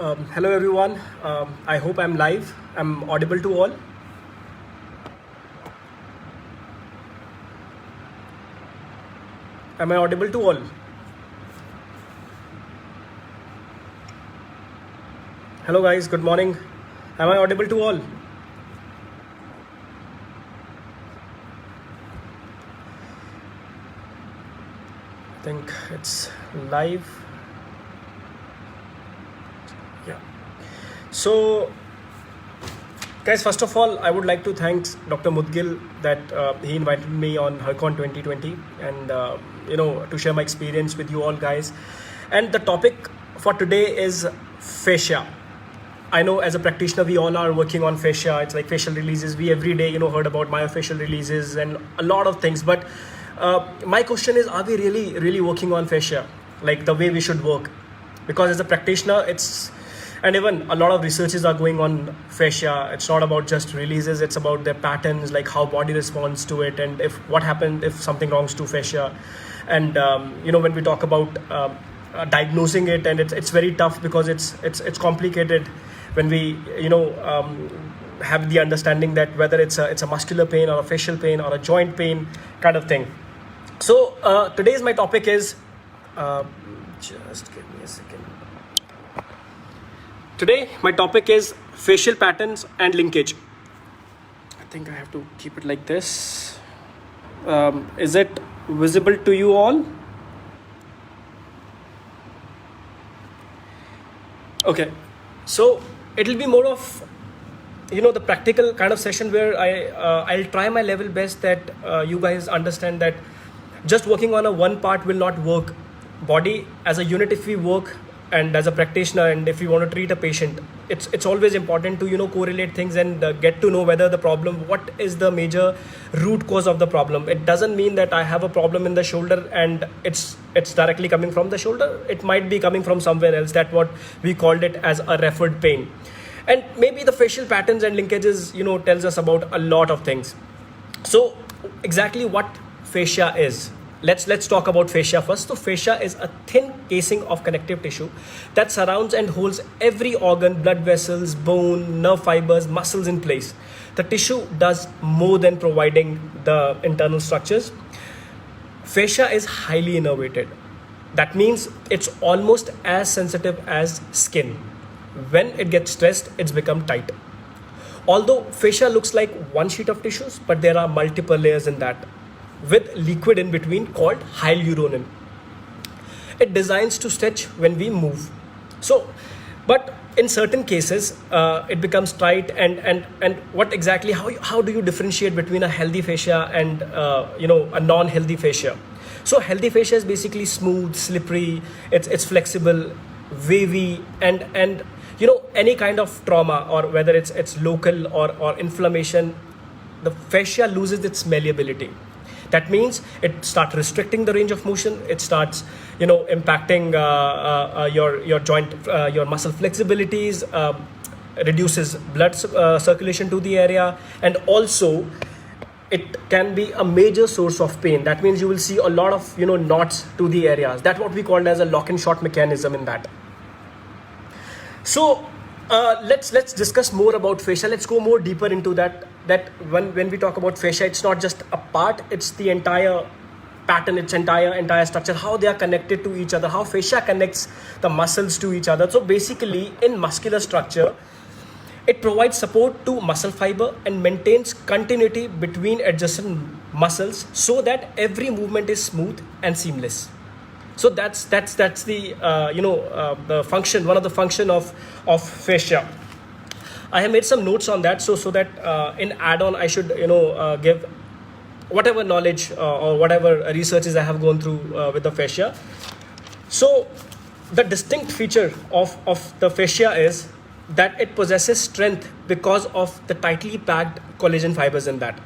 Hello everyone. I hope I'm live. I'm audible to all. Am I audible to all? Hello guys. Good morning. Am I audible to all? I think it's live. Yeah. So guys, first of all, I would like to thank Dr. Mudgil that he invited me on HerCon 2020 and to share my experience with you all guys. And the topic for today is fascia. I know as a practitioner, we all are working on fascia. It's like facial releases. We every day, heard about myofascial releases and a lot of things. But my question is, are we really working on fascia like the way we should work? Because as a practitioner, and even a lot of researches are going on fascia. It's not about just releases. It's about their patterns, like how body responds to it, and if what happened if something wrongs to fascia. And when we talk about diagnosing it, and it's very tough because it's complicated when we have the understanding that whether it's a muscular pain or a facial pain or a joint pain kind of thing. So today's my topic is just give me a second. Today my topic is facial patterns and linkage. I think I have to keep it like this. Is it visible to you all? Okay, so it'll be more of the practical kind of session where I'll try my level best that you guys understand that just working on a one part will not work. Body as a unit, if we work, and as a practitioner, and if you want to treat a patient, it's always important to correlate things and get to know whether the problem, what is the major root cause of the problem. It doesn't mean that I have a problem in the shoulder and it's directly coming from the shoulder. It might be coming from somewhere else. That what we called it as a referred pain. And maybe the facial patterns and linkages tells us about a lot of things. So exactly what fascia is, let's talk about fascia first. So fascia is a thin casing of connective tissue that surrounds and holds every organ, blood vessels, bone, nerve fibers, muscles in place. The tissue does more than providing the internal structures. Fascia is highly innervated. That means it's almost as sensitive as skin. When it gets stressed, it's become tight. Although fascia looks like one sheet of tissues, but there are multiple layers in that, with liquid in between called hyaluronin. It designs to stretch when we move. So, but in certain cases, it becomes tight. And what exactly? How do you differentiate between a healthy fascia and a non-healthy fascia? So, healthy fascia is basically smooth, slippery. It's flexible, wavy, and any kind of trauma, or whether it's local or inflammation, the fascia loses its malleability. That means it starts restricting the range of motion. It starts, impacting your joint, your muscle flexibilities, reduces blood circulation to the area, and also it can be a major source of pain. That means you will see a lot of knots to the areas. That's what we call as a lock and shot mechanism in that. So let's discuss more about fascia. Let's go more deeper into that. That when we talk about fascia, it's not just a part, it's the entire pattern, its entire structure, how they are connected to each other, how fascia connects the muscles to each other. So basically, in muscular structure, it provides support to muscle fiber and maintains continuity between adjacent muscles so that every movement is smooth and seamless. So that's the the function, one of the function of fascia. I have made some notes on that, so that in add-on I should give whatever knowledge or whatever researches I have gone through with the fascia. So the distinct feature of the fascia is that it possesses strength because of the tightly packed collagen fibers in that.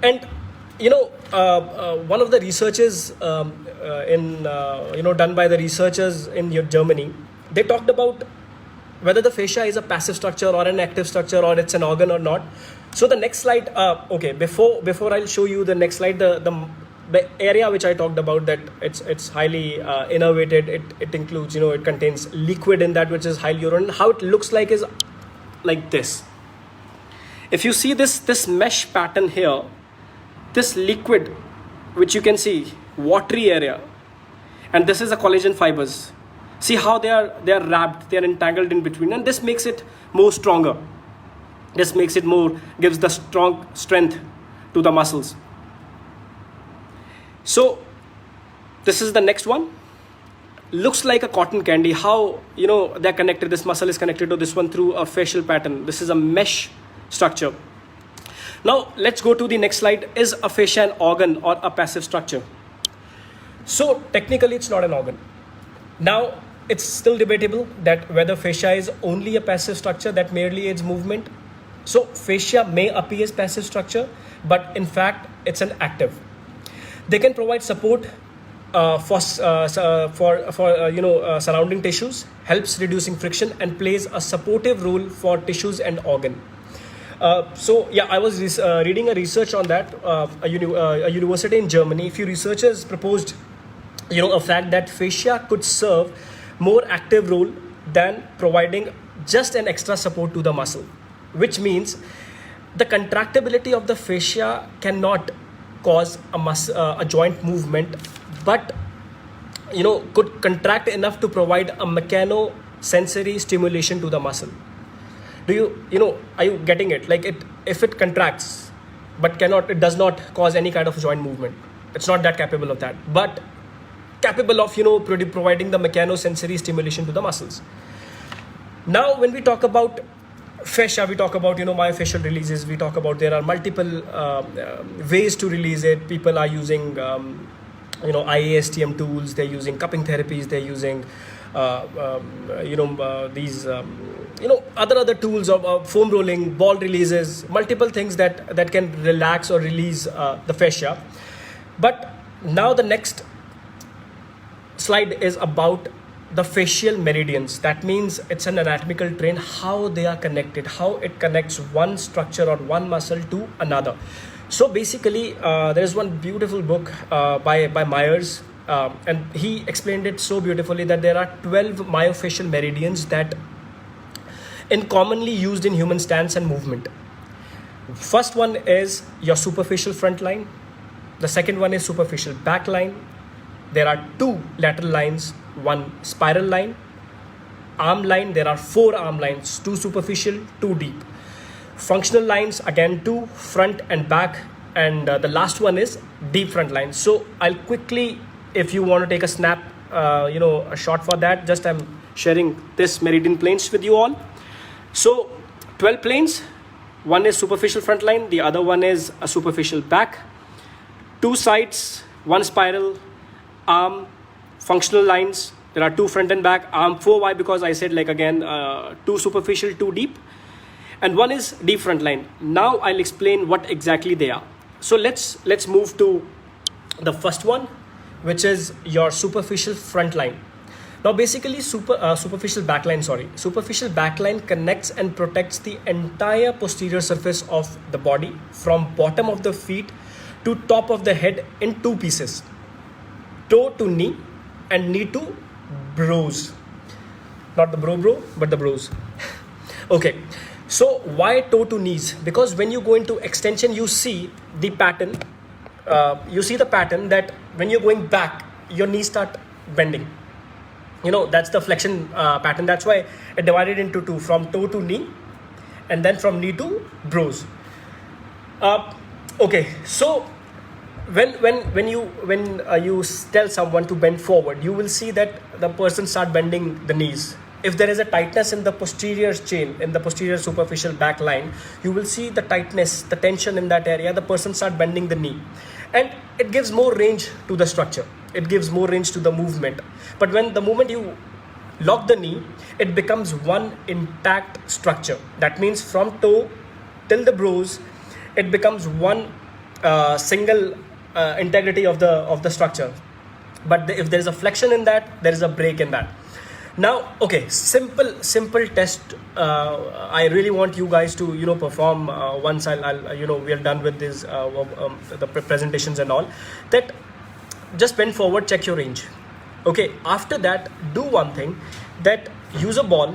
And one of the researches done by the researchers in Germany, they talked about whether the fascia is a passive structure or an active structure, or it's an organ or not. So the next slide, before I'll show you the next slide, the the area which I talked about, that it's highly innervated. It includes, it contains liquid in that which is hyaluron. How it looks like is like this. If you see this mesh pattern here, this liquid which you can see, watery area, and this is the collagen fibers. See how they are wrapped, they are entangled in between, and this makes it more stronger. This makes it more, gives the strong strength to the muscles. So this is the next one. Looks like a cotton candy. How, they're connected. This muscle is connected to this one through a fascial pattern. This is a mesh structure. Now let's go to the next slide. Is a fascia an organ or a passive structure? So technically it's not an organ. Now it's still debatable that whether fascia is only a passive structure that merely aids movement. So fascia may appear as passive structure, but in fact it's an active. They can provide support for surrounding tissues, helps reducing friction, and plays a supportive role for tissues and organ. I was reading a research on that. A university in Germany, a few researchers proposed, a fact that fascia could serve more active role than providing just an extra support to the muscle, which means the contractibility of the fascia cannot cause a joint movement, but could contract enough to provide a mechanosensory stimulation to the muscle. Are you getting it? Like if it contracts but it does not cause any kind of joint movement, it's not that capable of that, but capable of providing the mechanosensory stimulation to the muscles. Now when we talk about fascia, we talk about myofascial releases. We talk about there are multiple ways to release it. People are using IASTM tools, they're using cupping therapies, they're using these other tools of foam rolling, ball releases, multiple things that can relax or release the fascia. But now the next slide is about the fascial meridians. That means it's an anatomical train, how they are connected, how it connects one structure or one muscle to another. So basically there's one beautiful book by Myers, and he explained it so beautifully that there are 12 myofascial meridians that in commonly used in human stance and movement. First one is your superficial front line. The second one is superficial back line. There are 2 lateral lines, 1 spiral line. Arm line, there are 4 arm lines, 2 superficial, 2 deep. Functional lines, again 2, front and back, and the last one is deep front line. So I'll quickly, if you want to take a snap, a shot for that, just I'm sharing this meridian planes with you all. So 12 planes, one is superficial front line, the other one is a superficial back, 2 sides, 1 spiral, arm, functional lines, there are 2 front and back, arm 4. Why? Because I said 2 superficial, 2 deep, and 1 is deep front line. Now I'll explain what exactly they are. So let's move to the first one, which is your superficial front line. Now basically superficial backline, superficial backline connects and protects the entire posterior surface of the body from bottom of the feet to top of the head in 2 pieces. Toe to knee and knee to brows. Not the bro, but the brows. Okay, so why toe to knees? Because when you go into extension, you see the pattern. That when you're going back, your knees start bending. That's the flexion pattern. That's why it divided into 2, from toe to knee, and then from knee to brows. Okay, so when you tell someone to bend forward, you will see that the person start bending the knees. If there is a tightness in the posterior chain, in the posterior superficial back line, you will see the tightness, the tension in that area. The person start bending the knee, and it gives more range to the structure. It gives more range to the movement. But when the moment you lock the knee, it becomes one intact structure. That means from toe till the brows, it becomes one single integrity of the structure. But if there is a flexion in that, there is a break in that. Now, okay, simple test. I really want you guys to perform once I'll we are done with this the presentations and all. That just bend forward, check your range. Okay, after that, do one thing, that use a ball,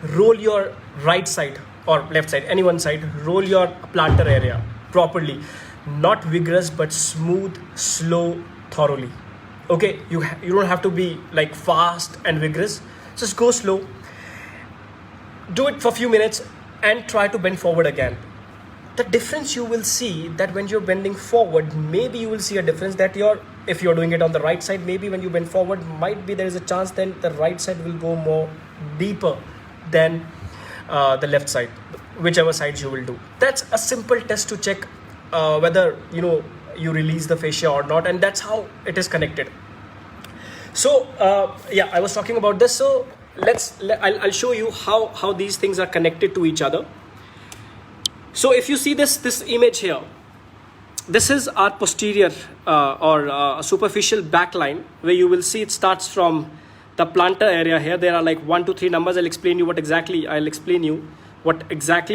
roll your right side or left side, any one side, roll your plantar area properly, not vigorous but smooth, slow, thoroughly. Okay, you don't have to be like fast and vigorous, just go slow, do it for a few minutes and try to bend forward again. The difference you will see, that when you're bending forward, maybe you will see a difference, that if you're doing it on the right side, maybe when you bend forward, might be there is a chance then the right side will go more deeper than the left side, whichever sides you will do. That's a simple test to check whether you release the fascia or not, and that's how it is connected. So yeah, I was talking about this, so I'll show you how these things are connected to each other. So if you see this image here, this is our posterior or superficial back line, where you will see it starts from the plantar area here. There are like 1 to 3 numbers. I'll explain you what exactly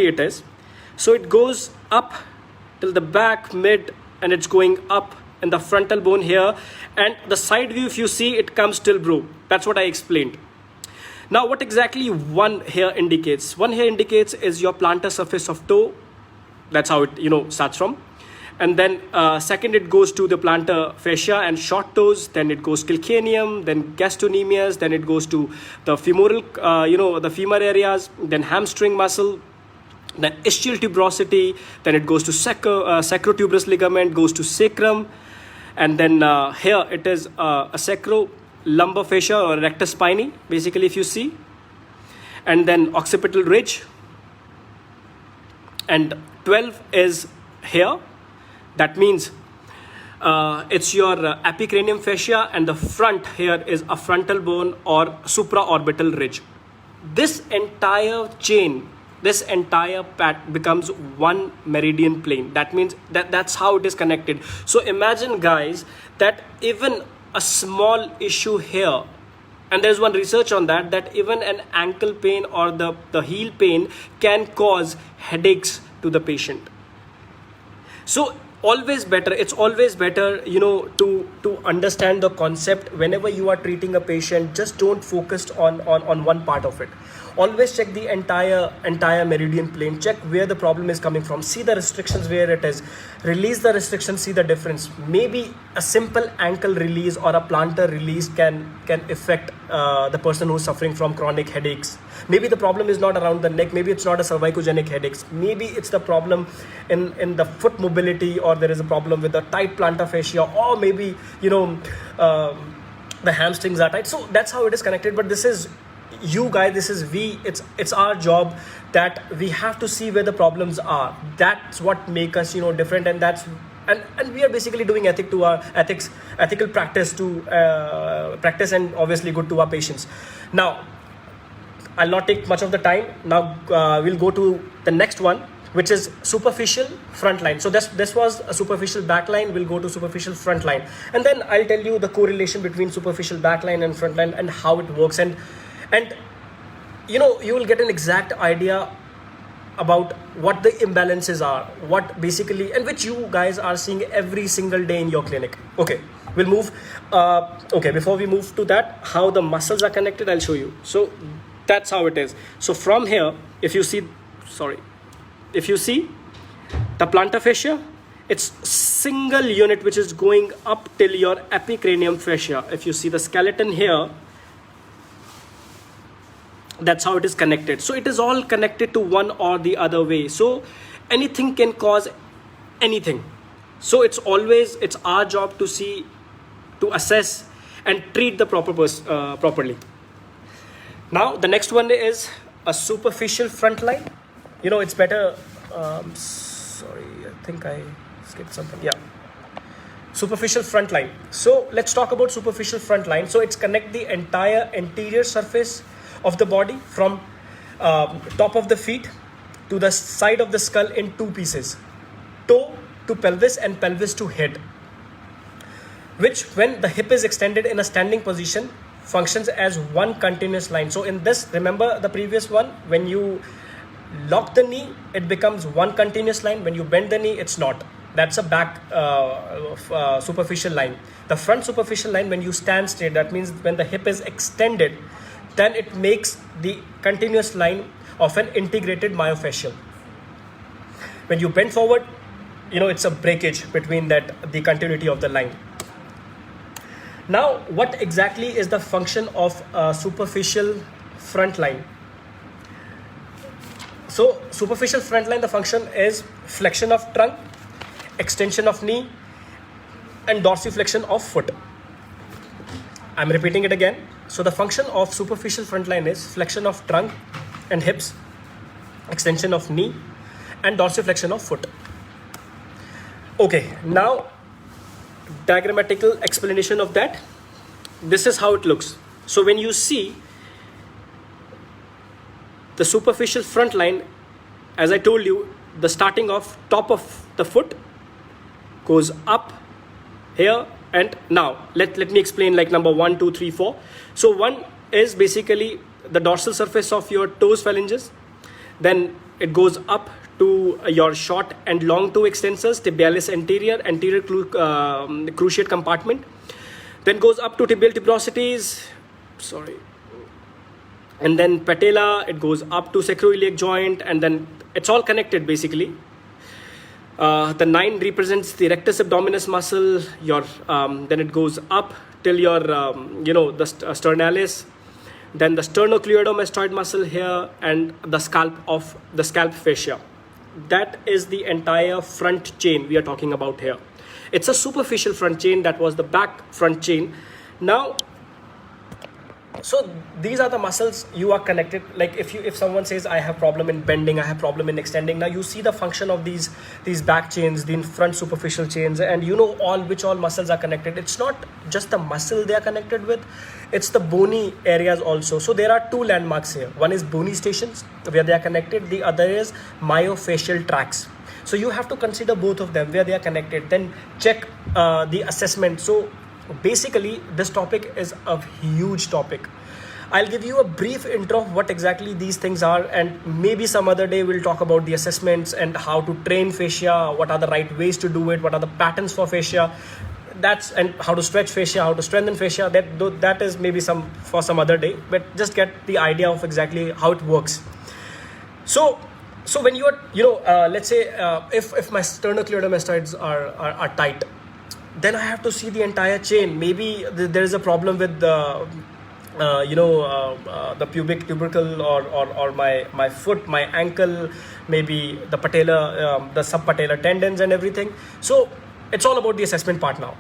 it is. So it goes up till the back, mid, and it's going up in the frontal bone here. And the side view, if you see, it comes till bro. That's what I explained. Now, what exactly one here indicates? One here indicates is your plantar surface of toe. That's how it starts from. And then second, it goes to the plantar fascia and short toes. Then it goes calcaneum, then gastrocnemius, then it goes to the femoral, the femur areas, then hamstring muscle, then ischial tuberosity, then it goes to sacrotuberous ligament, goes to sacrum, and then here it is a sacro-lumbar fascia or rectus spinae, basically, if you see, and then occipital ridge, and 12 is here. That means it's your epicranium fascia, and the front here is a frontal bone or supraorbital ridge. This entire chain, this entire pat becomes one meridian plane. That means that's how it is connected. So imagine, guys, that even a small issue here, and there's one research on that even an ankle pain or the heel pain can cause headaches to the patient. So it's always better to understand the concept. Whenever you are treating a patient, just don't focus on one part of it. Always check the entire meridian plane. Check where the problem is coming from. See the restrictions where it is. Release the restrictions. See the difference. Maybe a simple ankle release or a plantar release can affect the person who's suffering from chronic headaches. Maybe the problem is not around the neck. Maybe it's not a cervicogenic headaches. Maybe it's the problem in the foot mobility, or there is a problem with the tight plantar fascia, or maybe the hamstrings are tight. So that's how it is connected. But this is you guys, this is we, it's our job, that we have to see where the problems are. That's what make us different, and that's and we are basically doing ethical practice to practice, and obviously good to our patients. Now I'll not take much of the time. Now we'll go to the next one, which is superficial front line. So this was a superficial back line. We'll go to superficial front line, and then I'll tell you the correlation between superficial back line and front line and how it works, and you will get an exact idea about what the imbalances are, what basically, and which you guys are seeing every single day in your clinic. Okay, we'll move. Okay, before we move to that, how the muscles are connected, I'll show you. So that's how it is. So from here, if you see the plantar fascia, it's single unit which is going up till your epicranium fascia. If you see the skeleton here, that's how it is connected. So it is all connected to one or the other way. So anything can cause anything. So it's our job to assess and treat the properly. Now the next one is a superficial front line. It's better. Sorry, I think I skipped something. Yeah. Superficial front line. So let's talk about superficial front line. So it's connect the entire anterior surface of the body from top of the feet to the side of the skull in two pieces, toe to pelvis and pelvis to head, which when the hip is extended in a standing position, functions as one continuous line. So in this, remember the previous one, when you lock the knee, it becomes one continuous line. When you bend the knee, it's not. That's a back superficial line. The front superficial line, when you stand straight, that means when the hip is extended, then it makes the continuous line of an integrated myofascial. When you bend forward, it's a breakage between the continuity of the line. Now, what exactly is the function of a superficial front line? So, superficial front line, the function is flexion of trunk, extension of knee, and dorsiflexion of foot. I'm repeating it again. So, the function of superficial front line is flexion of trunk and hips, extension of knee, and dorsiflexion of foot. Okay, now diagrammatical explanation of that. This is how it looks. So when you see the superficial front line, as I told you, the starting of top of the foot goes up here, and now let me explain like number 1, 2, 3, 4. So 1 is basically the dorsal surface of your toes phalanges, then it goes up to your short and long toe extensors, tibialis anterior cruciate compartment, then goes up to tibial tuberosities, and then patella, it goes up to sacroiliac joint, and then it's all connected basically. The 9 represents the rectus abdominis muscle, then it goes up till your the sternalis, then the sternocleidomastoid muscle here, and the scalp fascia. That is the entire front chain we are talking about here. It's a superficial front chain. That was the back front chain. Now, so these are the muscles you are connected. Like if someone says I have problem in bending, I have problem in extending, now you see the function of these back chains, the front superficial chains, and which all muscles are connected. It's not just the muscle they are connected with, it's the bony areas also. So there are 2 landmarks here. One is bony stations where they are connected, the other is myofascial tracts. So you have to consider both of them where they are connected, then check the assessment. So basically this topic is a huge topic. I'll give you a brief intro of what exactly these things are, and maybe some other day we'll talk about the assessments and how to train fascia, what are the right ways to do it, what are the patterns for fascia, and how to stretch fascia, how to strengthen fascia. That is maybe for some other day, but just get the idea of exactly how it works. So when you are let's say if my sternocleidomastoids are tight, then I have to see the entire chain. Maybe there is a problem with the the pubic tubercle or my foot, my ankle, maybe the patella, the subpatellar tendons and everything. So it's all about the assessment part now.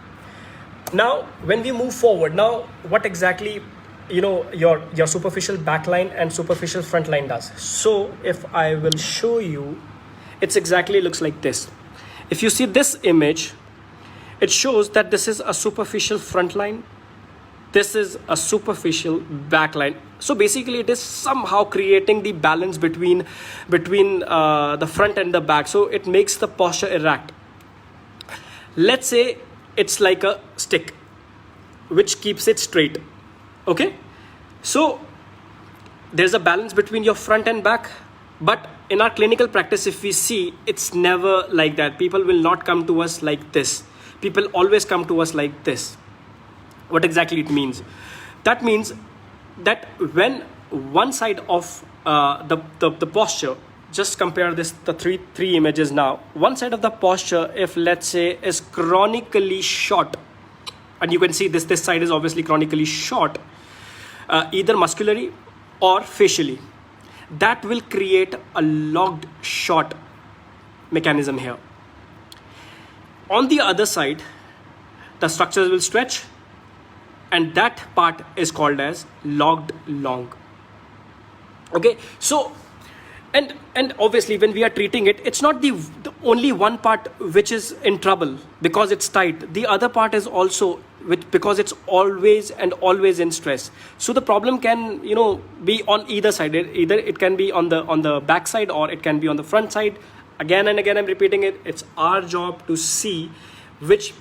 Now when we move forward, now what exactly your superficial back line and superficial front line does. So if I will show you, it's exactly looks like this. If you see this image, it shows that this is a superficial front line, this is a superficial back line. So basically it is somehow creating the balance between the front and the back, so it makes the posture erect. Let's say it's like a stick which keeps it straight. Okay, so there's a balance between your front and back, but in our clinical practice, if we see, it's never like that. People will not come to us like this. People always come to us like this. What exactly it means? That means that when one side of the posture, just compare the three images now. One side of the posture, if let's say is chronically short, and you can see this side is obviously chronically short, either muscularly or facially, that will create a locked short mechanism here. On the other side, the structures will stretch, and that part is called as locked long. Okay, so and obviously when we are treating it, it's not the only one part which is in trouble because it's tight. The other part is also because it's always in stress. So the problem can be on either side. Either it can be on the back side or it can be on the front side. Again and again I'm repeating it. It's our job to see which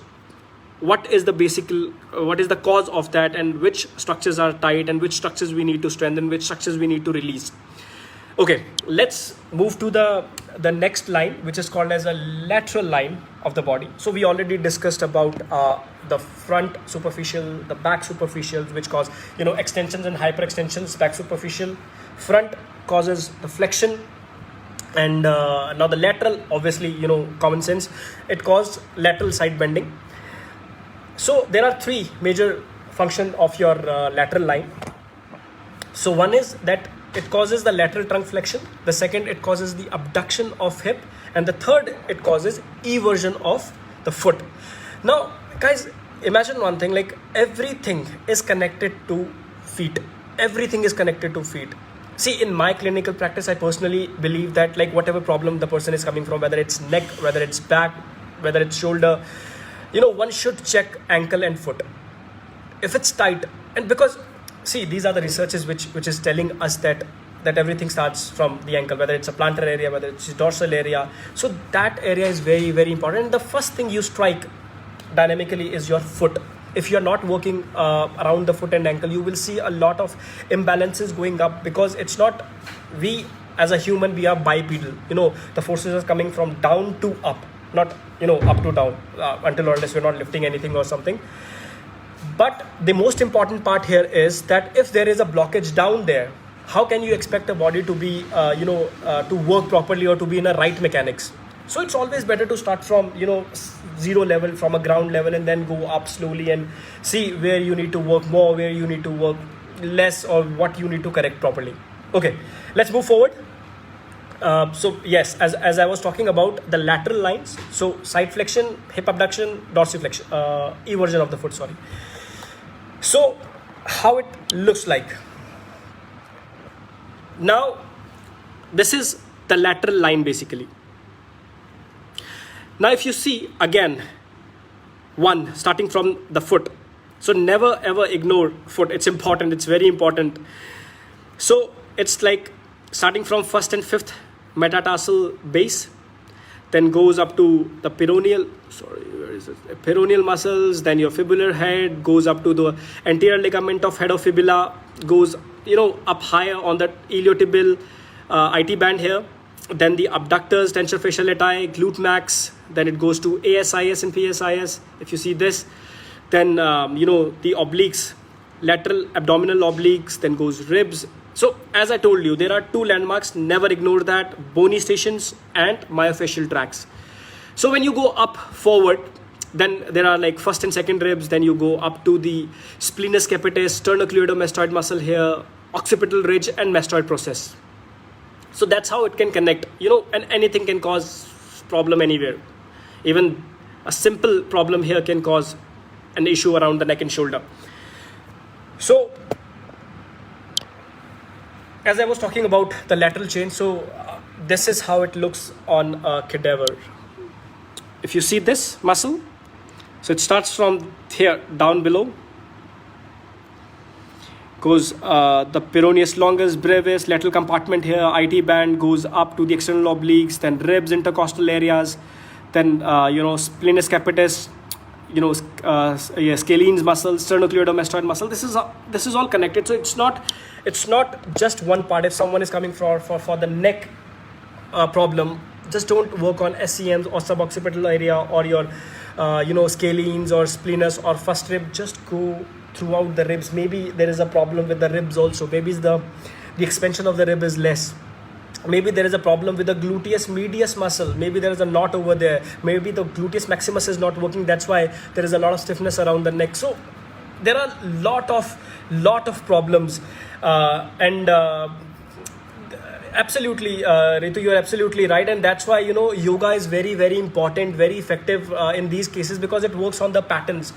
what is the basic, what is the cause of that, and which structures are tight and which structures we need to strengthen, which structures we need to release. Okay, let's move to the next line, which is called as a lateral line of the body. So we already discussed about the front superficial, the back superficial, which cause, you know, extensions and hyperextensions. Back superficial, front causes the flexion, and now the lateral, obviously, you know, common sense, it caused lateral side bending. So there are three major functions of your lateral line. So one is that it causes the lateral trunk flexion. The second, it causes the abduction of hip. And the third, it causes eversion of the foot. Now, guys, imagine one thing, like everything is connected to feet. Everything is connected to feet. See, in my clinical practice, I personally believe that like whatever problem the person is coming from, whether it's neck, whether it's back, whether it's shoulder, you know, one should check ankle and foot. If it's tight, and because see, these are the researches which is telling us that everything starts from the ankle, whether it's a plantar area, whether it's a dorsal area. So that area is very, very important. And the first thing you strike dynamically is your foot. If you're not working around the foot and ankle, you will see a lot of imbalances going up, because it's not, we as a human, we are bipedal. You know, the forces are coming from down to up, not, you know, up to down, until or unless we're not lifting anything or something. But the most important part here is that if there is a blockage down there, how can you expect a body to be, to work properly or to be in a right mechanics? So it's always better to start from, you know, zero level, from a ground level, and then go up slowly and see where you need to work more, where you need to work less, or what you need to correct properly. Okay, let's move forward. So yes, as I was talking about the lateral lines, so side flexion, hip abduction, dorsiflexion, eversion of the foot, sorry. So how it looks like. Now, this is the lateral line basically. Now, if you see again, one starting from the foot. So never ever ignore foot. It's important. It's very important. So it's like starting from first and fifth metatarsal base, then goes up to the peroneal, peroneal muscles, then your fibular head, goes up to the anterior ligament of head of fibula, goes, you know, up higher on the iliotibial IT band here, then the abductors, tensor fascial latae, glute max, then it goes to ASIS and PSIS, if you see this, then, the obliques, lateral abdominal obliques, then goes ribs. So as I told you, there are two landmarks, never ignore that: bony stations and myofascial tracts. So when you go up forward, then there are like first and second ribs, then you go up to the splenius capitis, sternocleidomastoid muscle here, occipital ridge, and mastoid process. So that's how it can connect, and anything can cause problem anywhere. Even a simple problem here can cause an issue around the neck and shoulder. So as I was talking about the lateral chain, so this is how it looks on a cadaver. If you see this muscle, so it starts from here down below, goes the peroneus longus, brevis, lateral compartment here, IT band, goes up to the external obliques, then ribs, intercostal areas, then splenius capitis, scalene's muscle, sternocleidomastoid muscle. This is all connected. So it's not just one part. If someone is coming for the neck problem, just don't work on SCMs or suboccipital area or your scalenes or splenius or first rib. Just go throughout the ribs. Maybe there is a problem with the ribs also. Maybe the expansion of the rib is less. Maybe there is a problem with the gluteus medius muscle. Maybe there is a knot over there. Maybe the gluteus maximus is not working. That's why there is a lot of stiffness around the neck. So there are lot of problems, absolutely, Ritu, you are absolutely right, and that's why yoga is very, very important, very effective in these cases, because it works on the patterns.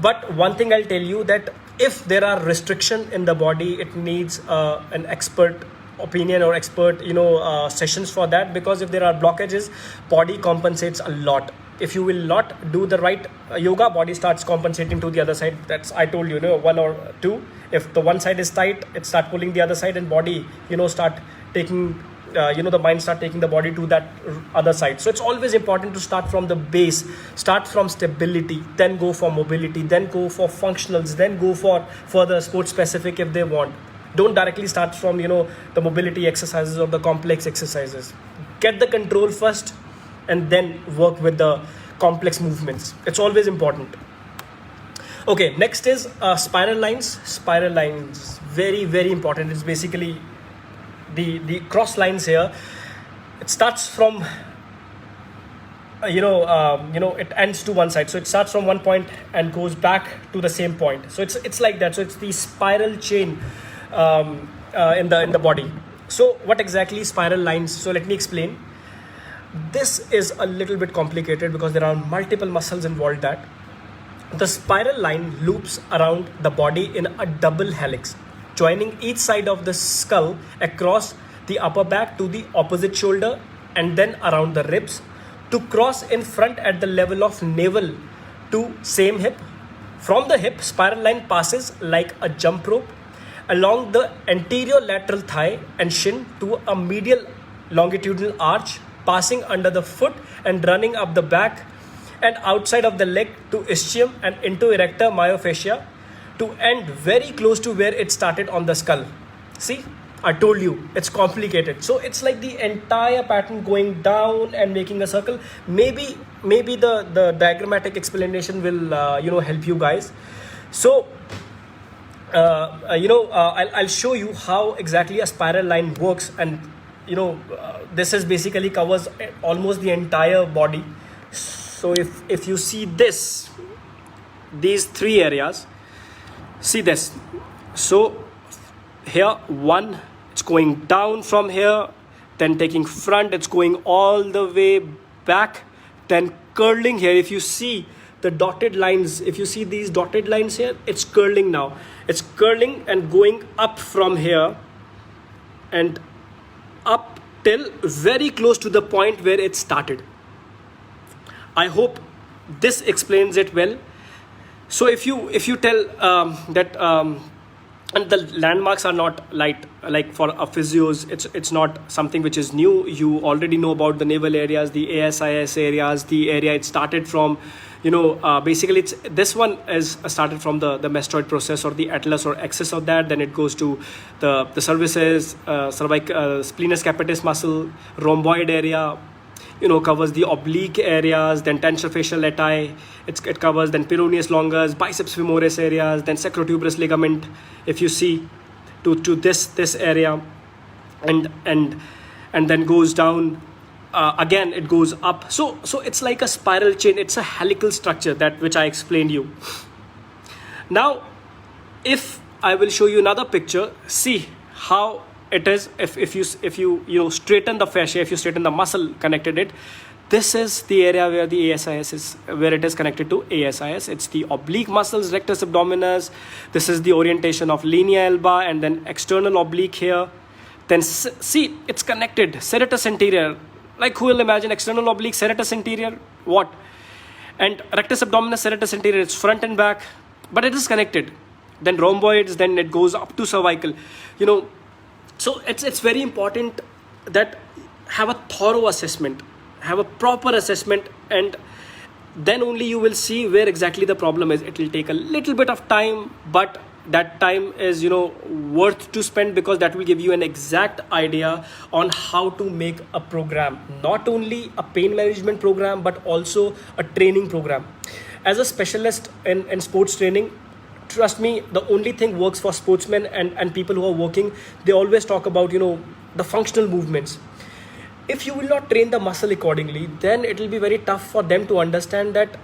But one thing I'll tell you, that if there are restriction in the body, it needs an expert opinion or expert sessions for that, because if there are blockages, body compensates a lot. If you will not do the right yoga, body starts compensating to the other side. That's, I told you, one or two. If the one side is tight, it start pulling the other side, and body start taking the mind start taking the body to that other side. So it's always important to start from the base, start from stability, then go for mobility, then go for functionals, then go for further sports specific if they want. Don't directly start from the mobility exercises or the complex exercises. Get the control first and then work with the complex movements. It's always important. Okay, next is spiral lines. Spiral lines, very, very important. It's basically the cross lines here. It starts from it ends to one side, so it starts from one point and goes back to the same point. So it's like that. So it's the spiral chain in the body. So what exactly spiral lines? So let me explain. This is a little bit complicated because there are multiple muscles involved. That the spiral line loops around the body in a double helix, joining each side of the skull across the upper back to the opposite shoulder and then around the ribs to cross in front at the level of navel to same hip. From the hip, spiral line passes like a jump rope along the anterior lateral thigh and shin to a medial longitudinal arch, passing under the foot and running up the back and outside of the leg to ischium and into erector myofascia to end very close to where it started on the skull. See, I told you it's complicated. So it's like the entire pattern going down and making a circle. Maybe the diagrammatic explanation will help you guys. So I'll show you how exactly a spiral line works, and this is basically covers almost the entire body. So if you see these three areas, see this. So here one, it's going down from here, then taking front, it's going all the way back, then curling here. If you see the dotted lines, if you see these dotted lines here, it's curling now. It's curling and going up from here and up till very close to the point where it started. I hope this explains it well. So if you tell that and the landmarks are not light, like for a physios, it's not something which is new. You already know about the navel areas, the ASIS areas, the area it started from. Basically this one is started from the mastoid process or the atlas or axis of that. Then it goes to the cervices, splenius capitis muscle, rhomboid area, covers the oblique areas, then tensor facial lati, it covers then peroneus longus, biceps femoris areas, then sacrotuberous ligament, if you see, to this area, and then goes down. Again it goes up. So it's like a spiral chain. It's a helical structure, that which I explained you. Now if I will show you another picture, see how it is. If you straighten the fascia, if you straighten the muscle connected it, this is the area where the ASIS is, where it is connected to ASIS. It's the oblique muscles, rectus abdominis. This is the orientation of linea alba and then external oblique here. Then see, it's connected, serratus anterior. Like, who will imagine external oblique, serratus anterior? What? And rectus abdominis, serratus anterior, it's front and back, but it is connected. Then rhomboids, then it goes up to cervical. So it's very important that have a thorough assessment, have a proper assessment, and then only you will see where exactly the problem is. It will take a little bit of time, but that time is worth to spend, because that will give you an exact idea on how to make a program, not only a pain management program but also a training program. As a specialist in sports training, trust me, the only thing works for sportsmen and people who are working. They always talk about the functional movements. If you will not train the muscle accordingly, then it will be very tough for them to understand that.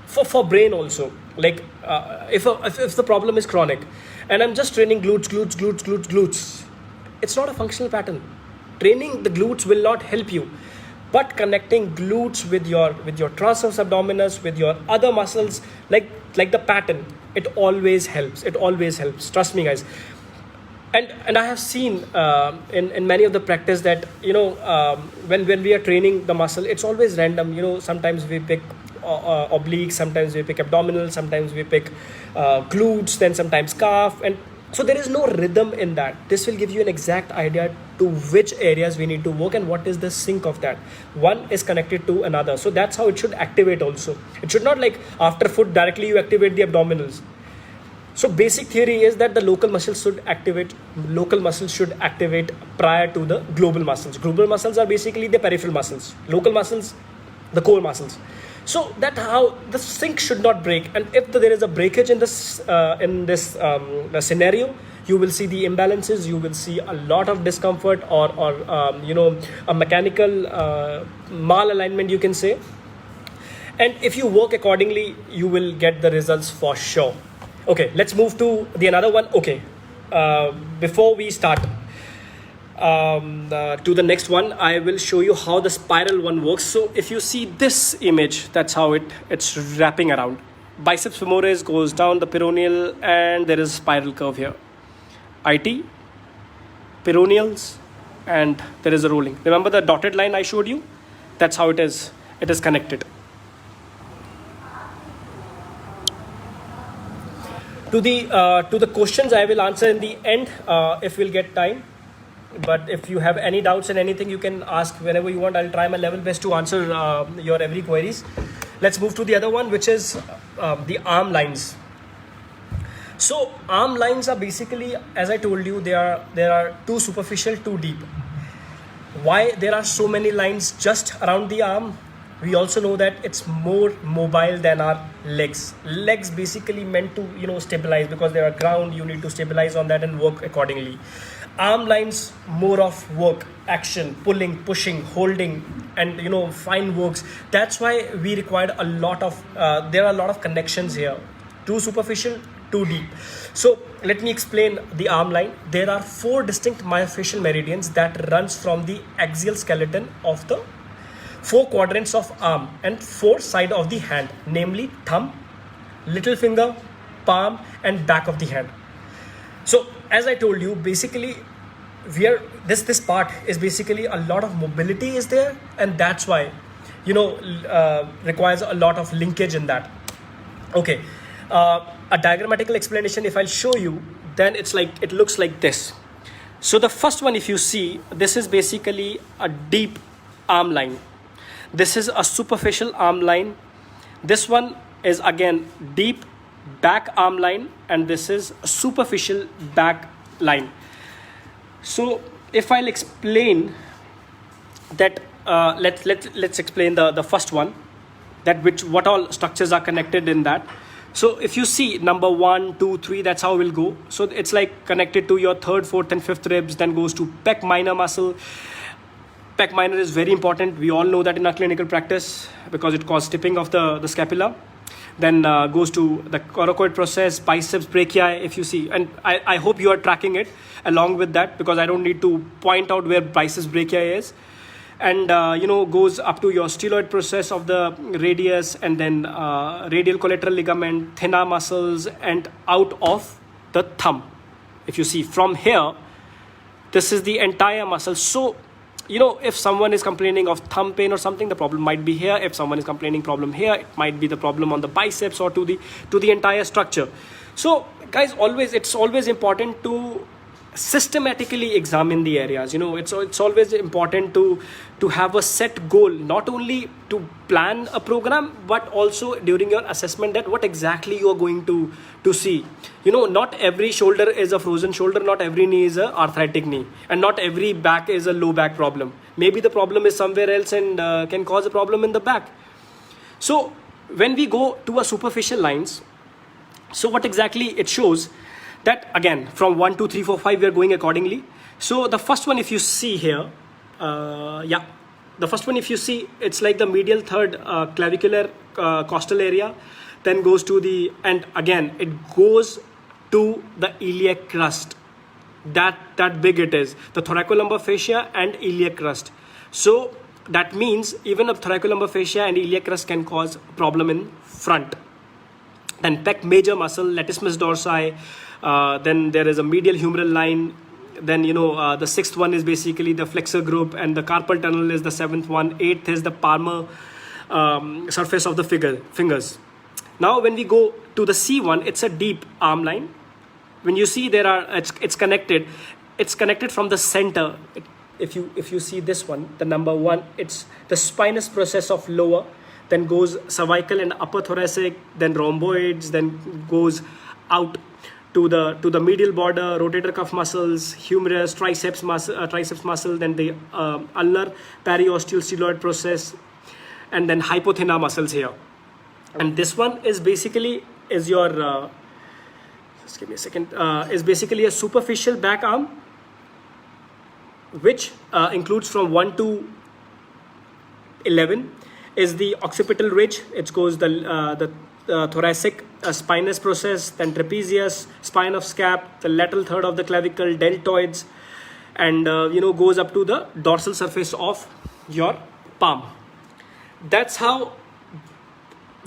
For brain also, like if the problem is chronic and I'm just training glutes, it's not a functional pattern. Training the glutes will not help you, but connecting glutes with your transverse abdominis, with your other muscles, like the pattern, it always helps. Trust me, guys. And I have seen in many of the practice that when we are training the muscle, it's always random. Sometimes we pick obliques, sometimes we pick abdominal, sometimes we pick glutes, then sometimes calf, and So there is no rhythm in that. This will give you an exact idea to which areas we need to work and what is the sync of that. One is connected to another. So that's how it should activate also. It should not like after foot directly you activate the abdominals. So basic theory is that the local muscles should activate, prior to the global muscles. Global muscles are basically the peripheral muscles. Local muscles, the core muscles. So that how the sync should not break. And if there is a breakage in this scenario, you will see the imbalances. You will see a lot of discomfort or a mechanical malalignment, you can say. And if you work accordingly, you will get the results for sure. Okay, let's move to the another one. Okay, before we start to the next one, I will show you how the spiral one works. So if you see this image, that's how it's wrapping around. Biceps femoris goes down the peroneal, and there is a spiral curve here. IT, peroneals, and there is a rolling. Remember the dotted line I showed you? That's how it is. It is connected. To the questions I will answer in the end if we'll get time. But if you have any doubts and anything, you can ask whenever you want. I'll try my level best to answer your every queries. Let's move to the other one, which is the arm lines. So arm lines are basically, as I told you, there are too superficial, too deep. Why there are so many lines just around the arm? We also know that it's more mobile than our legs. Legs basically meant to stabilize, because they are ground. You need to stabilize on that and work accordingly. Arm lines more of work, action, pulling, pushing, holding, and fine works. That's why we required a lot of there are a lot of connections here. Too superficial, too deep. So let me explain the arm line. There are 4 distinct myofascial meridians that runs from the axial skeleton of the 4 quadrants of arm and 4 side of the hand, namely thumb, little finger, palm, and back of the hand. So as I told you, basically this part is basically a lot of mobility is there, and that's why requires a lot of linkage in that. Okay, a diagrammatical explanation if I'll show you, then it looks like this. So the first one, if you see, this is basically a deep arm line. This is a superficial arm line. This one is again deep back arm line, and this is a superficial back line. So if I'll explain that, let's explain the first one, that what all structures are connected in that. So if you see number 1, 2, 3, that's how we'll go. So it's like connected to your 3rd, 4th, and 5th ribs, then goes to pec minor muscle. Pec minor is very important. We all know that in our clinical practice, because it causes tipping of the scapula. Then goes to the coracoid process, biceps brachii, if you see. And I hope you are tracking it along with that, because I don't need to point out where biceps brachii is. And goes up to your styloid process of the radius, and then radial collateral ligament, thenna muscles, and out of the thumb. If you see from here, this is the entire muscle. So if someone is complaining of thumb pain or something, the problem might be here. If someone is complaining problem here, it might be the problem on the biceps or to the entire structure. So guys, it's always important to systematically examine the areas. It's always important to have a set goal, not only to plan a program, but also during your assessment, that what exactly you are going to see. Not every shoulder is a frozen shoulder, not every knee is a arthritic knee, and not every back is a low back problem. Maybe the problem is somewhere else and can cause a problem in the back. So when we go to a superficial lines, so what exactly it shows, that again from 1, 2, 3, 4, 5 we are going accordingly. So the first one, if you see here, the first one, if you see, it's like the medial third clavicular costal area, then goes to and again it goes to the iliac crust. That big it is, the thoracolumbar fascia and iliac crust. So that means even a thoracolumbar fascia and iliac crust can cause problem in front. Then pec major muscle, latissimus dorsi. Then there is a medial humeral line. Then the 6th one is basically the flexor group, and the carpal tunnel is the 7th one. 8th is the palmar surface of the fingers. Now when we go to the C1, it's a deep arm line. when you see there are, it's connected from the center. If you see this one, the number one, it's the spinous process of lower, then goes cervical and upper thoracic, then rhomboids, then goes out to the medial border, rotator cuff muscles, humerus, triceps muscle, then the ulnar periosteal styloid process, and then hypothenar muscles here. And this one is basically your just give me a second, is basically a superficial back arm, which includes from 1 to 11 is the occipital ridge. It goes the thoracic spinous process, then trapezius, spine of scap, the lateral third of the clavicle, deltoids, and goes up to the dorsal surface of your palm. That's how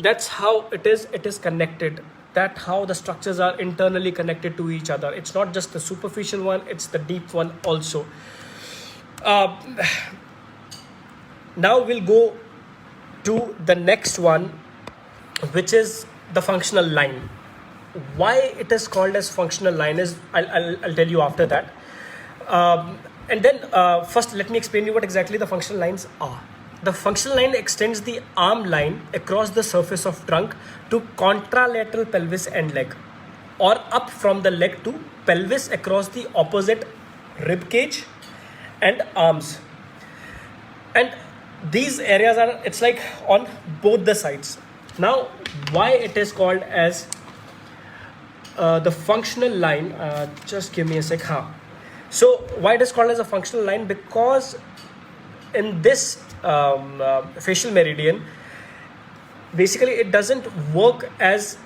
it is connected. That's how the structures are internally connected to each other. It's not just the superficial one, it's the deep one also. Now we'll go to the next one, which is the functional line. Why it is called as functional line is I'll tell you after that. And then first let me explain you what exactly the functional lines are. The functional line extends the arm line across the surface of trunk to contralateral pelvis and leg, or up from the leg to pelvis across the opposite rib cage and arms. And these areas are, it's like on both the sides. Now, why it is called as the functional line, just give me a sec. So why it is called as a functional line? Because in this facial meridian, basically it doesn't work as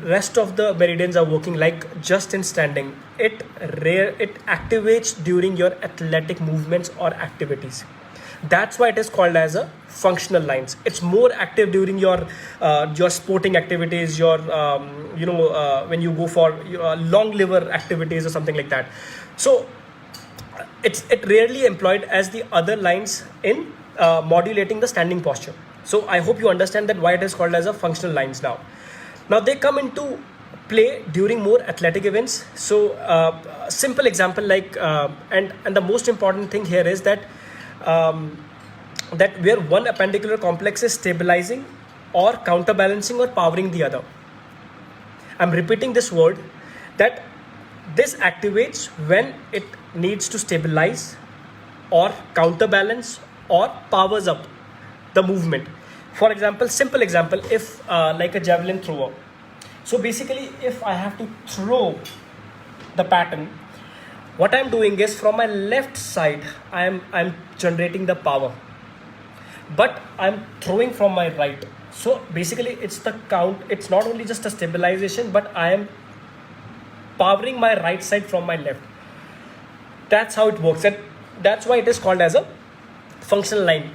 rest of the meridians are working, like just in standing. It activates during your athletic movements or activities. That's why it is called as a functional lines. It's more active during your sporting activities, your when you go for long liver activities or something like that. So it rarely employed as the other lines in modulating the standing posture. So I hope you understand that why it is called as a functional lines now. Now they come into play during more athletic events. So simple example, like and the most important thing here is that that where one appendicular complex is stabilizing or counterbalancing or powering the other. I'm repeating this word, that this activates when it needs to stabilize or counterbalance or powers up the movement. For example, simple example, if like a javelin thrower. So basically, if I have to throw the pattern, what I'm doing is from my left side, I'm generating the power, but I'm throwing from my right. So basically, it's the count. It's not only just a stabilization, but I am powering my right side from my left. That's how it works, and that's why it is called as a functional line.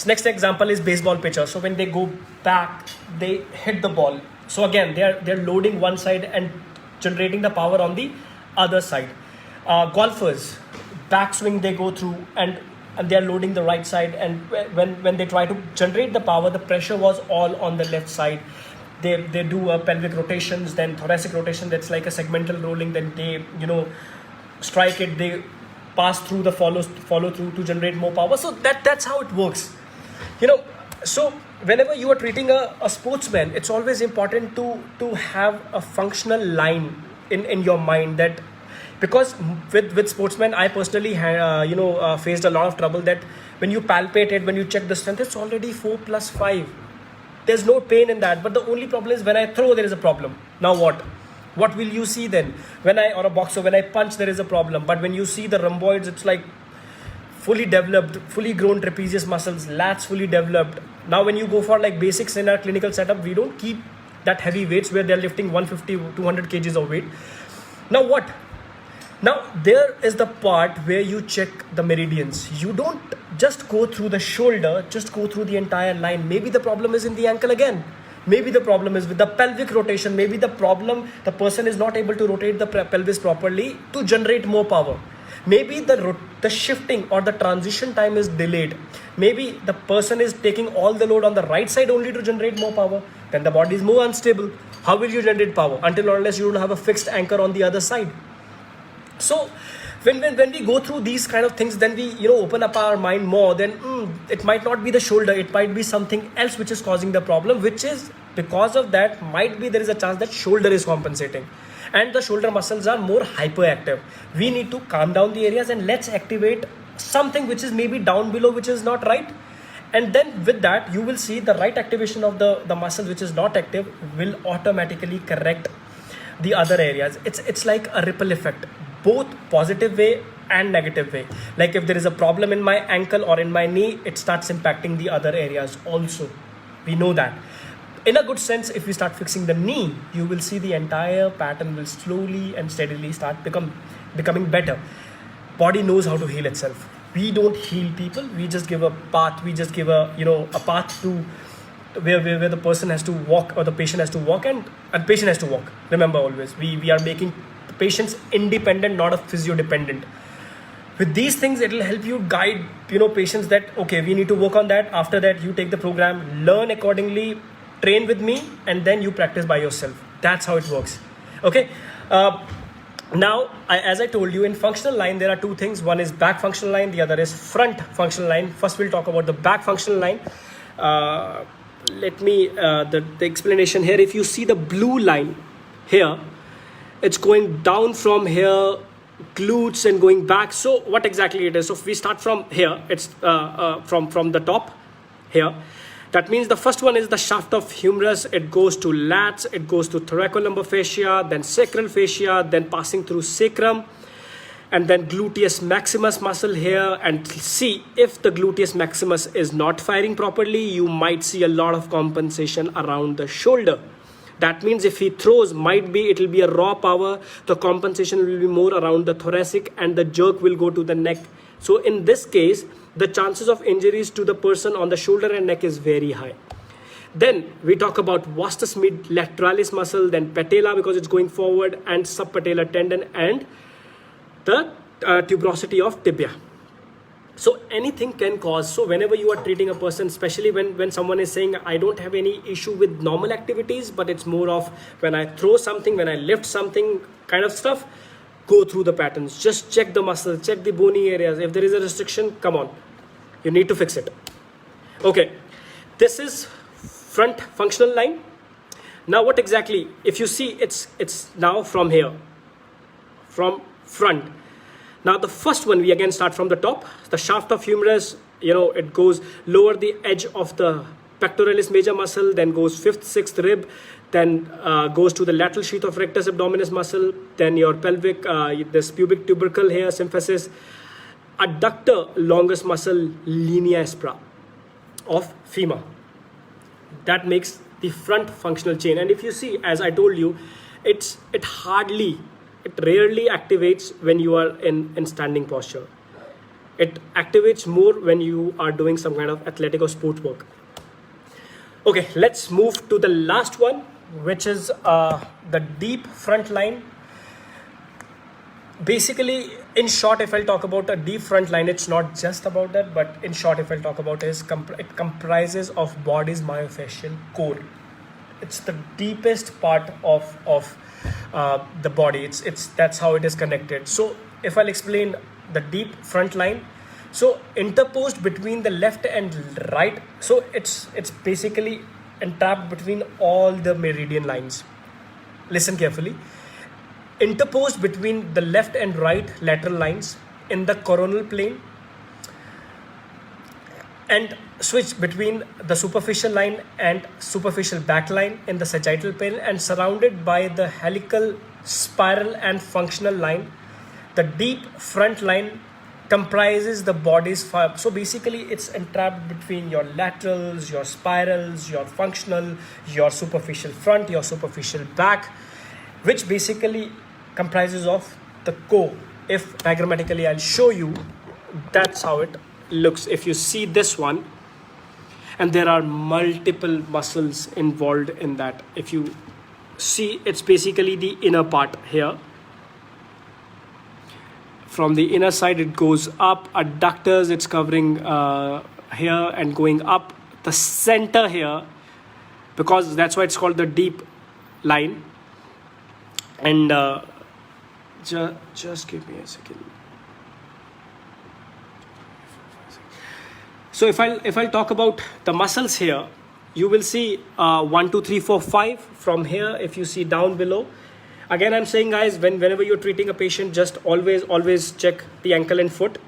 Next example is baseball pitcher. So when they go back, they hit the ball. So again, they're loading one side and generating the power on the other side. Golfers, backswing they go through and they're loading the right side, and when they try to generate the power, the pressure was all on the left side. They do pelvic rotations, then thoracic rotation, that's like a segmental rolling, then they strike it, they pass through the follow through to generate more power. So that's how it works. So whenever you are treating a sportsman, it's always important to have a functional line in your mind, that because with sportsmen, I personally faced a lot of trouble, that when you palpate it, when you check the strength, it's already 4+5. There's no pain in that, but the only problem is when I throw, there is a problem. Now what will you see then? Or a boxer, when I punch, there is a problem. But when you see the rhomboids, it's like fully developed, fully grown trapezius muscles, lats fully developed. Now when you go for like basics in our clinical setup, we don't keep that heavy weights where they're lifting 150, 200 kgs of weight. Now what? Now there is the part where you check the meridians. You don't just go through the shoulder, just go through the entire line. Maybe the problem is in the ankle again. Maybe the problem is with the pelvic rotation. Maybe the person is not able to rotate the pelvis properly to generate more power. Maybe the shifting or the transition time is delayed. Maybe the person is taking all the load on the right side only to generate more power. Then the body is more unstable. How will you generate power until or unless you don't have a fixed anchor on the other side? So when we go through these kind of things, then we open up our mind more. Then it might not be the shoulder, it might be something else which is causing the problem, which is because of that might be there is a chance that shoulder is compensating, and the shoulder muscles are more hyperactive. We need to calm down the areas and let's activate something which is maybe down below, which is not right. And then with that you will see the right activation of the muscle which is not active will automatically correct the other areas. It's like a ripple effect, both positive way and negative way. Like if there is a problem in my ankle or in my knee, it starts impacting the other areas also. We know that. In a good sense, if we start fixing the knee, you will see the entire pattern will slowly and steadily start becoming better. Body knows how to heal itself. We don't heal people, we just give a path. We just give a path to where the person has to walk, or the patient has to walk, and patient has to walk. Remember, always we are making patients independent, not a physio dependent. With these things, it will help you guide patients that okay, we need to work on that. After that, you take the program, learn accordingly, train with me, and then you practice by yourself. That's how it works. Okay. Now, as I told you, in functional line, there are two things. One is back functional line, the other is front functional line. First, we'll talk about the back functional line. Let me, the explanation here. If you see the blue line here, it's going down from here, glutes, and going back. So what exactly it is? So if we start from here, it's from the top here. That means the first one is the shaft of humerus. It goes to lats, it goes to thoracolumbar fascia, then sacral fascia, then passing through sacrum, and then gluteus maximus muscle here. And see, if the gluteus maximus is not firing properly, you might see a lot of compensation around the shoulder. That means if he throws, might be it will be a raw power. The compensation will be more around the thoracic, and the jerk will go to the neck. So in this case, the chances of injuries to the person on the shoulder and neck is very high. Then we talk about vastus mid lateralis muscle, then patella because it's going forward, and subpatellar tendon, and the tuberosity of tibia. So anything can cause. So whenever you are treating a person, especially when someone is saying, I don't have any issue with normal activities, but it's more of when I throw something, when I lift something kind of stuff, go through the patterns. Just check the muscles, check the bony areas. If there is a restriction, come on, you need to fix it. Okay, this is front functional line. Now what exactly, if you see, it's now from here, from front. Now the first one, we again start from the top. The shaft of humerus, it goes lower the edge of the pectoralis major muscle, then goes fifth, sixth rib, then goes to the lateral sheath of rectus abdominis muscle, then your pelvic, this pubic tubercle here, symphysis, adductor longus muscle, linea aspera of femur. That makes the front functional chain. And if you see, as I told you, it rarely activates when you are in standing posture. It activates more when you are doing some kind of athletic or sport work. Okay, let's move to the last one, which is the deep front line. Basically, in short, if I'll talk about a deep front line, it's not just about that, but in short, if I'll talk about it comprises of body's myofascial core. It's the deepest part of the body. That's how it is connected. So if I'll explain the deep front line, so interposed between the left and right, so it's basically entrapped between all the meridian lines. Listen carefully. Interposed between the left and right lateral lines in the coronal plane, and switch between the superficial line and superficial back line in the sagittal plane, and surrounded by the helical, spiral, and functional line. The deep front line comprises the body's so basically it's entrapped between your laterals, your spirals, your functional, your superficial front, your superficial back, which basically comprises of the core. If diagrammatically I'll show you, that's how it looks. If you see this one, and there are multiple muscles involved in that. If you see, it's basically the inner part here. From the inner side, it goes up. Adductors, it's covering here and going up. The center here, because that's why it's called the deep line. And just give me a second. So if I'll talk about the muscles here, you will see 1, 2, 3, 4, 5 from here. If you see down below, again I'm saying, guys, whenever you're treating a patient, just always check the ankle and foot.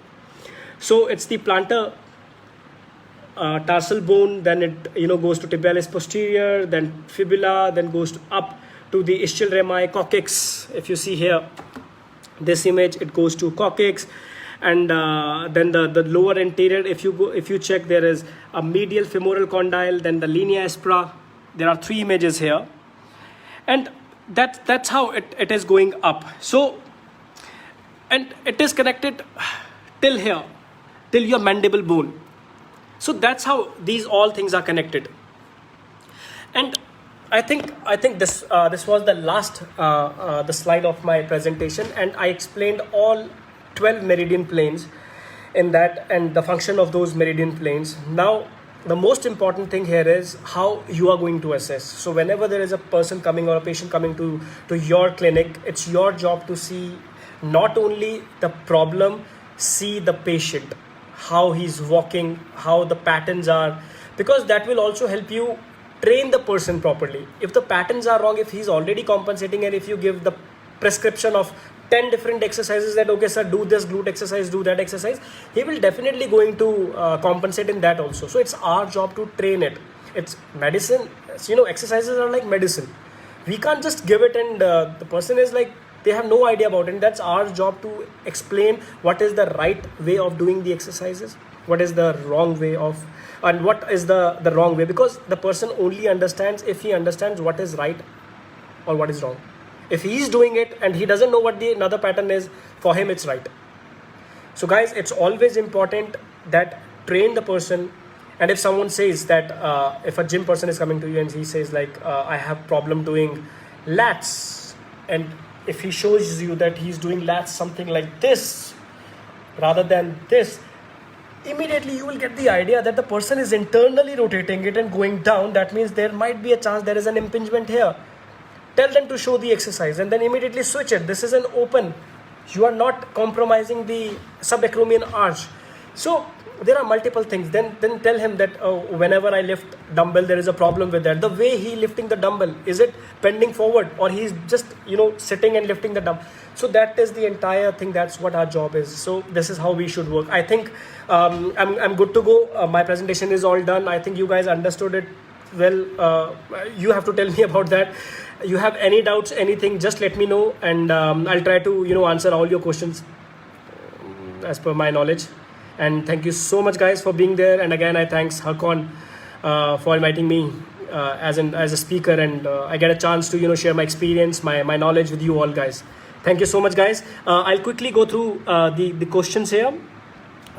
So it's the plantar tarsal bone, then it goes to tibialis posterior, then fibula, then goes up to the ischial rami, coccyx. If you see here, this image, it goes to coccyx. And then the lower anterior, if you check, there is a medial femoral condyle, then the linea aspera. There are 3 images here, and that's how it is going up. So, and it is connected till here, till your mandible bone. So that's how these all things are connected. And I think this was the last the slide of my presentation, and I explained all 12 meridian planes in that and the function of those meridian planes. Now the most important thing here is how you are going to assess. So whenever there is a person coming or a patient coming to your clinic, it's your job to see not only the problem, see the patient, how he's walking, how the patterns are, because that will also help you train the person properly. If the patterns are wrong, if he's already compensating, and if you give the prescription of 10 different exercises that, okay sir, do this glute exercise, do that exercise, he will definitely going to compensate in that also. So it's our job to train it. It's medicine, exercises are like medicine. We can't just give it and the person is like, they have no idea about it. And that's our job to explain what is the right way of doing the exercises, what is the wrong way of, and what is the wrong way, because the person only understands if he understands what is right or what is wrong. If he is doing it and he doesn't know what the another pattern is, for him it's right. So guys, it's always important that train the person. And if someone says that if a gym person is coming to you and he says like I have problem doing lats, and if he shows you that he's doing lats something like this rather than this, immediately you will get the idea that the person is internally rotating it and going down. That means there might be a chance there is an impingement here. Tell them to show the exercise and then immediately switch it. This is an open. You are not compromising the subacromial arch. So there are multiple things. Then tell him that whenever I lift dumbbell, there is a problem with that. The way he lifting the dumbbell, is it bending forward or he's just sitting and lifting the dumbbell? So that is the entire thing. That's what our job is. So this is how we should work. I think I'm good to go. My presentation is all done. I think you guys understood it well. You have to tell me about that. You have any doubts, anything, just let me know, and I'll try to answer all your questions as per my knowledge. And thank you so much guys for being there. And again, I thanks Hakon for inviting me as a speaker, and I get a chance to share my experience, my knowledge with you all guys. Thank you so much guys. I'll quickly go through the questions here.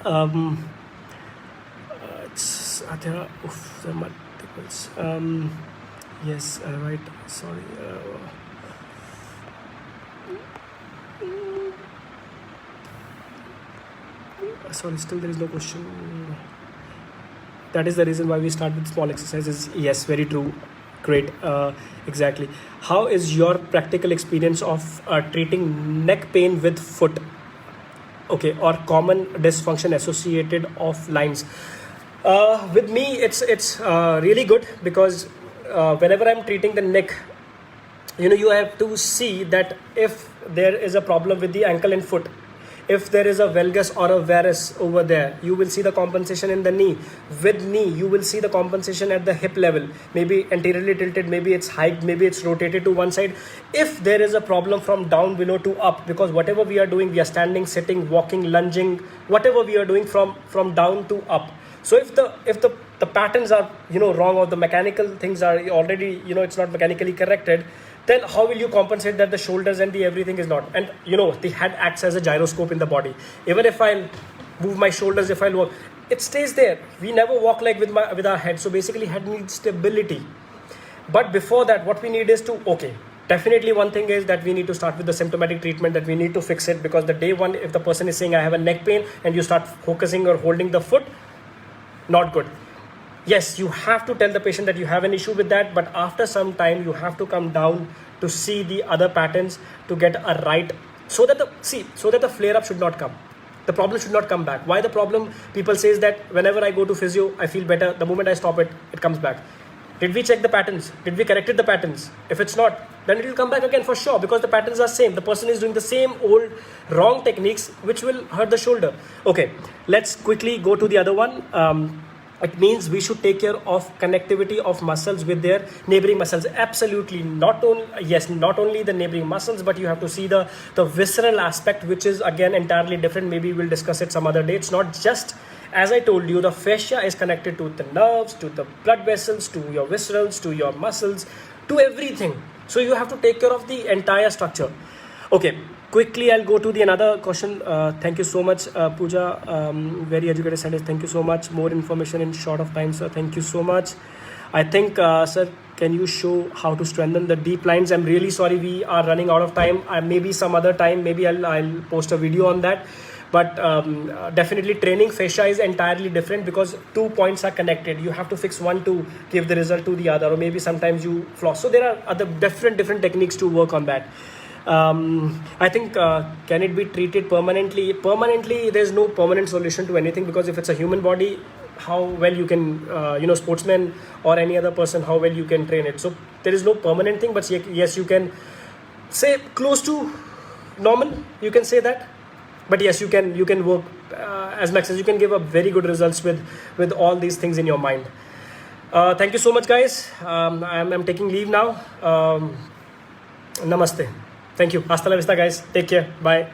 There are multiples. Yes, right. Sorry. Sorry, still there is no question. That is the reason why we start with small exercises. Yes, very true. Great. Exactly. How is your practical experience of treating neck pain with foot? Okay, or common dysfunction associated of lines. With me, it's really good, because whenever I'm treating the neck, you have to see that if there is a problem with the ankle and foot, if there is a valgus or a varus over there, you will see the compensation in the knee. With knee, you will see the compensation at the hip level, maybe anteriorly tilted, maybe it's hiked, maybe it's rotated to one side. If there is a problem from down below to up, because whatever we are doing, we are standing, sitting, walking, lunging, whatever we are doing from down to up. So if the patterns are wrong, or the mechanical things are already it's not mechanically corrected, then how will you compensate that the shoulders and the everything is not? And the head acts as a gyroscope in the body. Even if I move my shoulders, if I walk, it stays there. We never walk like with our head. So basically head needs stability. But before that, what we need is to, okay, Definitely one thing is that we need to start with the symptomatic treatment, that we need to fix it, because the day one, if the person is saying I have a neck pain and you start focusing or holding the foot, not good. Yes, you have to tell the patient that you have an issue with that, but after some time you have to come down to see the other patterns to get a right, so that the flare up should not come, the problem should not come back. Why the problem? People says that whenever I go to physio I feel better, the moment I stop it, it comes back. Did we check the patterns? Did we corrected the patterns? If it's not, then it will come back again for sure, because the patterns are same. The person is doing the same old wrong techniques which will hurt the shoulder. Okay, let's quickly go to the other one. It means we should take care of connectivity of muscles with their neighboring muscles. Absolutely. Not only the neighboring muscles, but you have to see the visceral aspect, which is again entirely different. Maybe we'll discuss it some other day. It's not just, as I told you, the fascia is connected to the nerves, to the blood vessels, to your viscerals, to your muscles, to everything. So you have to take care of the entire structure. Okay, quickly I'll go to the another question. Thank you so much, Pooja. Very educated scientist. Thank you so much. More information in short of time, sir. Thank you so much. I think, sir, can you show how to strengthen the deep lines? I'm really sorry, we are running out of time. Maybe some other time, maybe I'll post a video on that. But definitely training fascia is entirely different, because 2 points are connected. You have to fix one to give the result to the other, or maybe sometimes you floss. So there are other different techniques to work on that. I think, can it be treated permanently? Permanently, there's no permanent solution to anything, because if it's a human body, how well you can, sportsman or any other person, how well you can train it. So there is no permanent thing, but yes, you can say close to normal, you can say that. But yes, you can work as much as you can, give a very good results with all these things in your mind. Thank you so much, guys. I'm taking leave now. Namaste. Thank you. Hasta la vista, guys. Take care. Bye.